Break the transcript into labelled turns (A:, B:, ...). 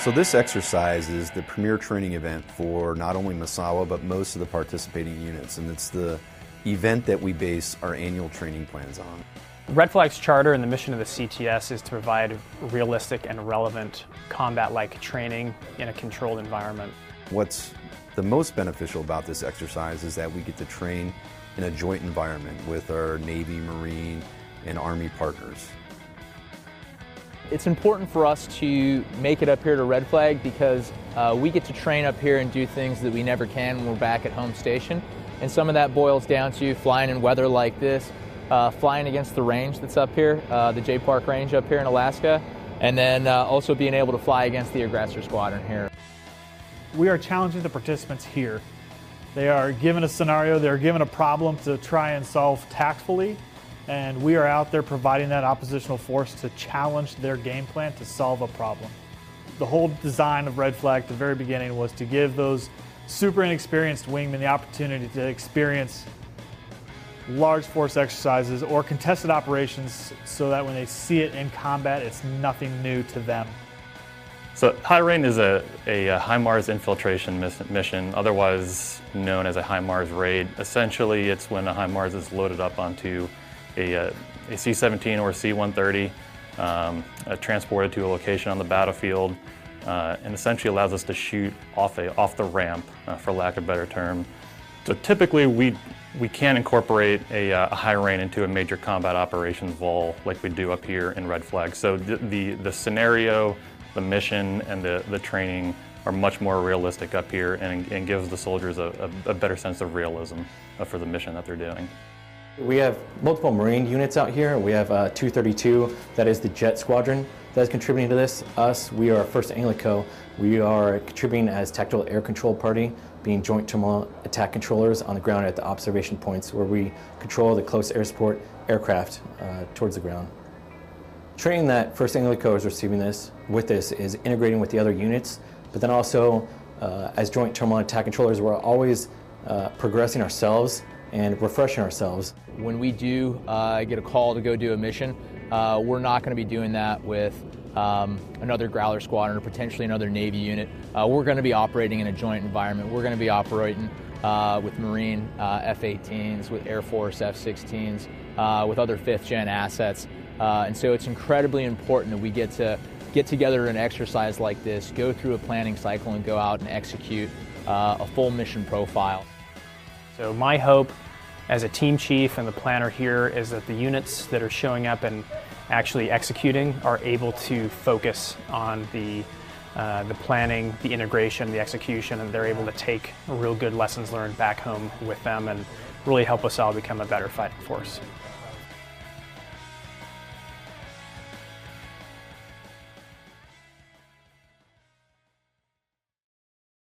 A: So this exercise is the premier training event for not only Misawa, but most of the participating units, and it's the event that we base our annual training plans on.
B: Red Flag's charter and the mission of the CTS is to provide realistic and relevant combat-like training in a controlled environment.
A: What's the most beneficial about this exercise is that we get to train in a joint environment with our Navy, Marine, and Army partners.
C: It's important for us to make it up here to Red Flag because we get to train up here and do things that we never can when we're back at home station. And some of that boils down to flying in weather like this, flying against the range that's up here, the J Park range up here in Alaska, and then also being able to fly against the aggressor squadron here.
D: We are challenging the participants here. They are given a scenario, they're given a problem to try and solve tactfully, and we are out there providing that oppositional force to challenge their game plan to solve a problem. The whole design of Red Flag at the very beginning was to give those super inexperienced wingmen the opportunity to experience large force exercises or contested operations so that when they see it in combat, it's nothing new to them.
E: So HIMARS is a HIMARS infiltration mission, otherwise known as a HIMARS raid. Essentially, it's when a HIMARS is loaded up onto a C-17 or C-130, transported to a location on the battlefield, and essentially allows us to shoot off the ramp, for lack of a better term. So typically, we can incorporate a high rain into a major combat operations vol like we do up here in Red Flag. So the scenario, the mission, and the training are much more realistic up here and gives the soldiers a better sense of realism for the mission that they're doing.
F: We have multiple Marine units out here. We have 232, that is the jet squadron that is contributing to this. We are 1st Anglico. We are contributing as tactical air control party, being joint terminal attack controllers on the ground at the observation points where we control the close air support aircraft towards the ground. Training that 1st Anglico is receiving with this is integrating with the other units, but then also as joint terminal attack controllers, we're always progressing ourselves and refreshing ourselves.
C: When we do get a call to go do a mission, we're not going to be doing that with another Growler squadron or potentially another Navy unit. We're going to be operating in a joint environment. We're going to be operating with Marine F-18s, with Air Force F-16s, with other 5th gen assets. And so it's incredibly important that we get together an exercise like this, go through a planning cycle, and go out and execute a full mission profile.
B: So my hope as a team chief and the planner here is that the units that are showing up and actually executing are able to focus on the planning, the integration, the execution, and they're able to take real good lessons learned back home with them and really help us all become a better fighting force.